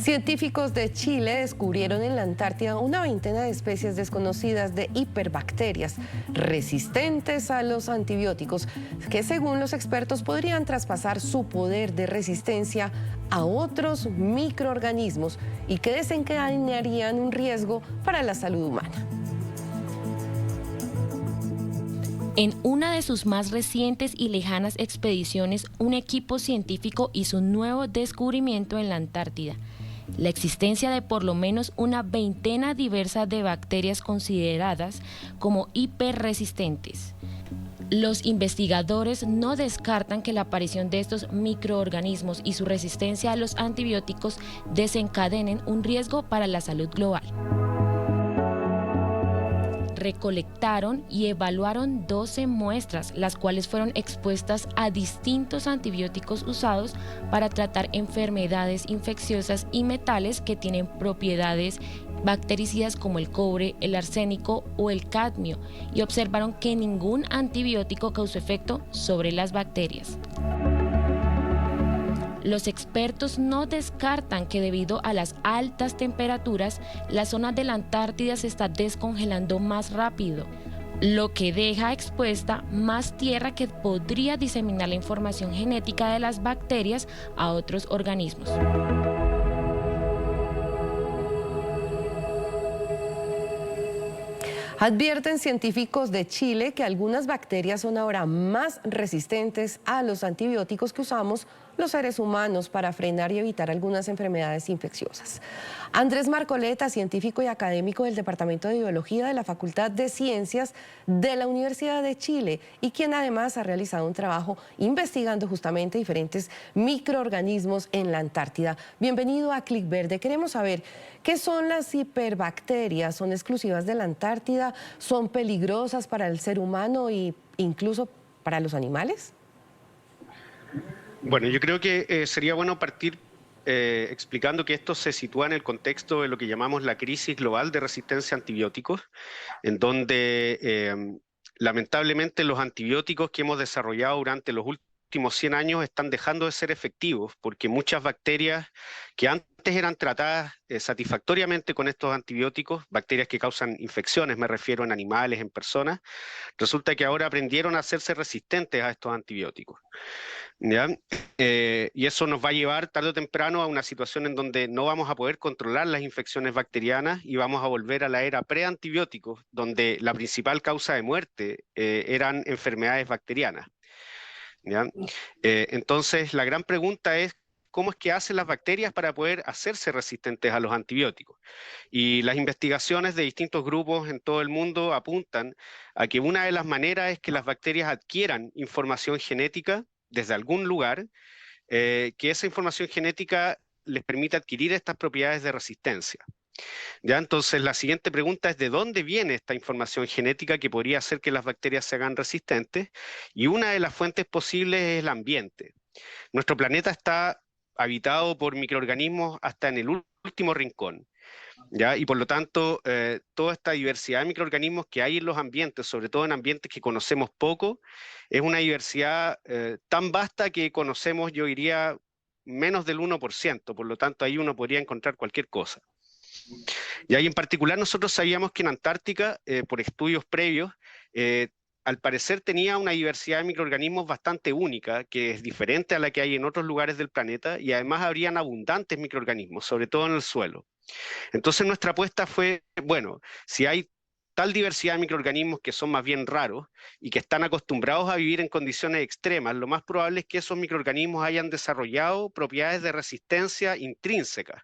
Científicos de Chile descubrieron en la Antártida una veintena de especies desconocidas de hiperbacterias resistentes a los antibióticos, que según los expertos podrían traspasar su poder de resistencia a otros microorganismos y que desencadenarían un riesgo para la salud humana. En una de sus más recientes y lejanas expediciones, un equipo científico hizo un nuevo descubrimiento en la Antártida: la existencia de por lo menos una veintena diversa de bacterias consideradas como hiperresistentes. Los investigadores no descartan que la aparición de estos microorganismos y su resistencia a los antibióticos desencadenen un riesgo para la salud global. Recolectaron y evaluaron 12 muestras, las cuales fueron expuestas a distintos antibióticos usados para tratar enfermedades infecciosas y metales que tienen propiedades bactericidas como el cobre, el arsénico o el cadmio, y observaron que ningún antibiótico causó efecto sobre las bacterias. Los expertos no descartan que debido a las altas temperaturas, la zona de la Antártida se está descongelando más rápido, lo que deja expuesta más tierra que podría diseminar la información genética de las bacterias a otros organismos. Advierten científicos de Chile que algunas bacterias son ahora más resistentes a los antibióticos que usamos los seres humanos para frenar y evitar algunas enfermedades infecciosas. Andrés Marcoleta, científico y académico del Departamento de Biología de la Facultad de Ciencias de la Universidad de Chile, y quien además ha realizado un trabajo investigando justamente diferentes microorganismos en la Antártida. Bienvenido a Clic Verde. Queremos saber qué son las hiperbacterias. ¿Son exclusivas de la Antártida? ¿Son peligrosas para el ser humano e incluso para los animales? Bueno, yo creo que sería bueno partir explicando que esto se sitúa en el contexto de lo que llamamos la crisis global de resistencia a antibióticos, en donde lamentablemente los antibióticos que hemos desarrollado durante los últimos 100 años están dejando de ser efectivos, porque muchas bacterias que antes eran tratadas satisfactoriamente con estos antibióticos, bacterias que causan infecciones, me refiero en animales, en personas, resulta que ahora aprendieron a hacerse resistentes a estos antibióticos. ¿Ya? Y eso nos va a llevar tarde o temprano a una situación en donde no vamos a poder controlar las infecciones bacterianas y vamos a volver a la era pre-antibióticos, donde la principal causa de muerte eran enfermedades bacterianas. ¿Ya? Entonces, la gran pregunta es, ¿cómo es que hacen las bacterias para poder hacerse resistentes a los antibióticos? Y las investigaciones de distintos grupos en todo el mundo apuntan a que una de las maneras es que las bacterias adquieran información genética desde algún lugar, que esa información genética les permite adquirir estas propiedades de resistencia. ¿Ya? Entonces, la siguiente pregunta es: ¿de dónde viene esta información genética que podría hacer que las bacterias se hagan resistentes? Y una de las fuentes posibles es el ambiente. Nuestro planeta está habitado por microorganismos hasta en el último rincón, ¿ya? Y por lo tanto, toda esta diversidad de microorganismos que hay en los ambientes, sobre todo en ambientes que conocemos poco, es una diversidad tan vasta que conocemos, yo diría, menos del 1%, por lo tanto ahí uno podría encontrar cualquier cosa. Y ahí en particular nosotros sabíamos que en Antártica, por estudios previos, al parecer tenía una diversidad de microorganismos bastante única, que es diferente a la que hay en otros lugares del planeta, y además habrían abundantes microorganismos, sobre todo en el suelo. Entonces nuestra apuesta fue, bueno, si hay tal diversidad de microorganismos que son más bien raros y que están acostumbrados a vivir en condiciones extremas, lo más probable es que esos microorganismos hayan desarrollado propiedades de resistencia intrínsecas,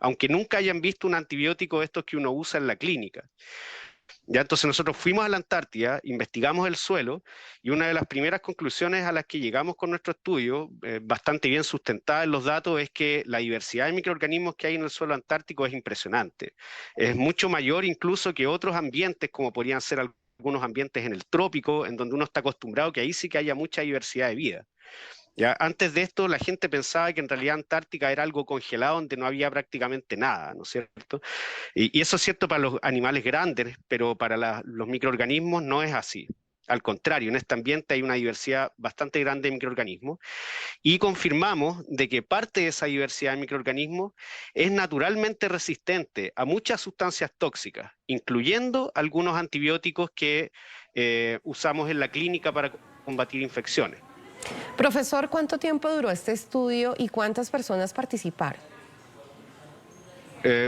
aunque nunca hayan visto un antibiótico de estos que uno usa en la clínica. Ya, entonces nosotros fuimos a la Antártida, investigamos el suelo, y una de las primeras conclusiones a las que llegamos con nuestro estudio, bastante bien sustentada en los datos, es que la diversidad de microorganismos que hay en el suelo antártico es impresionante. Es mucho mayor incluso que otros ambientes, como podrían ser algunos ambientes en el trópico, en donde uno está acostumbrado que ahí sí que haya mucha diversidad de vida. Ya, antes de esto, la gente pensaba que en realidad Antártica era algo congelado donde no había prácticamente nada, ¿no es cierto? Y eso es cierto para los animales grandes, pero para los microorganismos no es así. al contrario, en este ambiente hay una diversidad bastante grande de microorganismos y confirmamos de que parte de esa diversidad de microorganismos es naturalmente resistente a muchas sustancias tóxicas, incluyendo algunos antibióticos que usamos en la clínica para combatir infecciones. Profesor, ¿cuánto tiempo duró este estudio y cuántas personas participaron?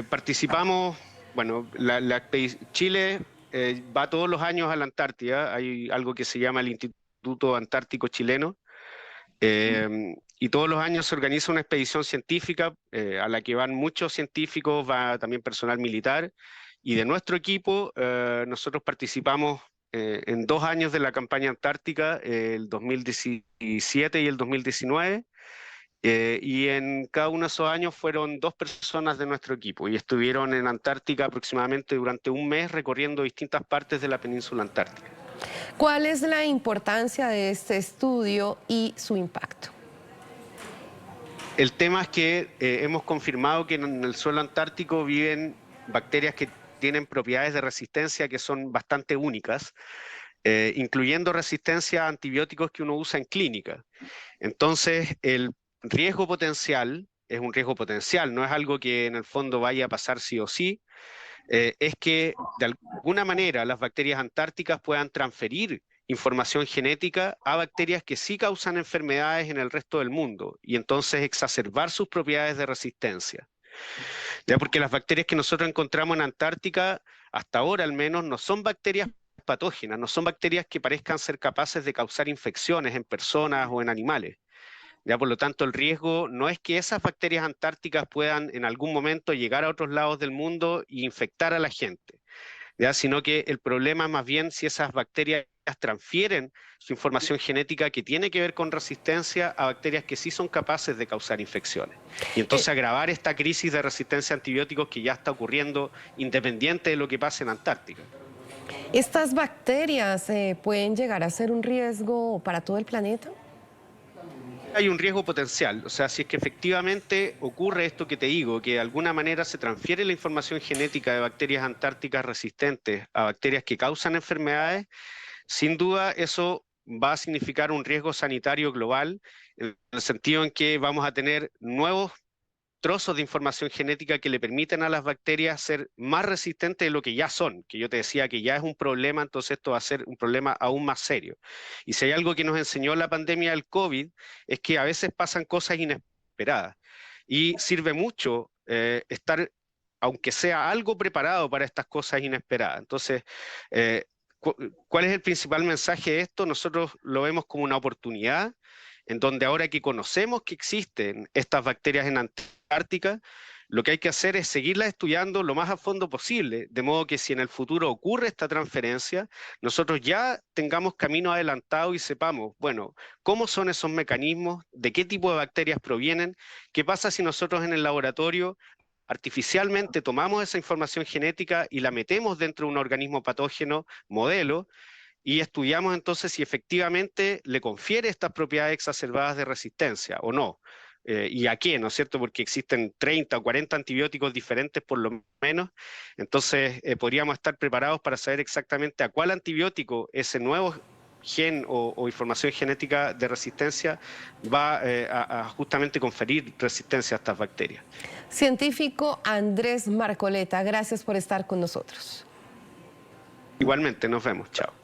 Participamos, bueno, Chile va todos los años a la Antártida, hay algo que se llama el Instituto Antártico Chileno, y todos los años se organiza una expedición científica a la que van muchos científicos, va también personal militar, y de nuestro equipo nosotros participamos en 2 años de la campaña antártica, el 2017 y el 2019, y en cada uno de esos años fueron 2 personas de nuestro equipo y estuvieron en Antártica aproximadamente durante un mes recorriendo distintas partes de la península antártica. ¿Cuál es la importancia de este estudio y su impacto? El tema es que hemos confirmado que en el suelo antártico viven bacterias que tienen propiedades de resistencia que son bastante únicas, incluyendo resistencia a antibióticos que uno usa en clínica. Entonces, el riesgo potencial es un riesgo potencial, no es algo que en el fondo vaya a pasar sí o sí, es que de alguna manera las bacterias antárticas puedan transferir información genética a bacterias que sí causan enfermedades en el resto del mundo y entonces exacerbar sus propiedades de resistencia. Ya porque las bacterias que nosotros encontramos en Antártica, hasta ahora al menos, no son bacterias patógenas, no son bacterias que parezcan ser capaces de causar infecciones en personas o en animales. Ya, por lo tanto, el riesgo no es que esas bacterias antárticas puedan en algún momento llegar a otros lados del mundo e infectar a la gente, ¿ya? Sino que el problema es más bien si esas bacterias transfieren su información genética que tiene que ver con resistencia a bacterias que sí son capaces de causar infecciones. Y entonces agravar esta crisis de resistencia a antibióticos que ya está ocurriendo independiente de lo que pase en Antártica. ¿Estas bacterias pueden llegar a ser un riesgo para todo el planeta? Hay un riesgo potencial, o sea, si es que efectivamente ocurre esto que te digo, que de alguna manera se transfiere la información genética de bacterias antárticas resistentes a bacterias que causan enfermedades, sin duda eso va a significar un riesgo sanitario global, en el sentido en que vamos a tener nuevos trozos de información genética que le permiten a las bacterias ser más resistentes de lo que ya son, que yo te decía que ya es un problema, entonces esto va a ser un problema aún más serio. Y si hay algo que nos enseñó la pandemia del COVID, es que a veces pasan cosas inesperadas y sirve mucho estar, aunque sea algo preparado para estas cosas inesperadas. Entonces, ¿cuál es el principal mensaje de esto? Nosotros lo vemos como una oportunidad en donde ahora que conocemos que existen estas bacterias en Antártica, lo que hay que hacer es seguirlas estudiando lo más a fondo posible, de modo que si en el futuro ocurre esta transferencia, nosotros ya tengamos camino adelantado y sepamos, bueno, cómo son esos mecanismos, de qué tipo de bacterias provienen, qué pasa si nosotros en el laboratorio artificialmente tomamos esa información genética y la metemos dentro de un organismo patógeno modelo, y estudiamos entonces si efectivamente le confiere estas propiedades exacerbadas de resistencia o no. ¿Y a qué? ¿No es cierto? Porque existen 30 o 40 antibióticos diferentes por lo menos, entonces podríamos estar preparados para saber exactamente a cuál antibiótico ese nuevo gen o información genética de resistencia va a justamente conferir resistencia a estas bacterias. Científico Andrés Marcoleta, gracias por estar con nosotros. Igualmente, nos vemos. Chao.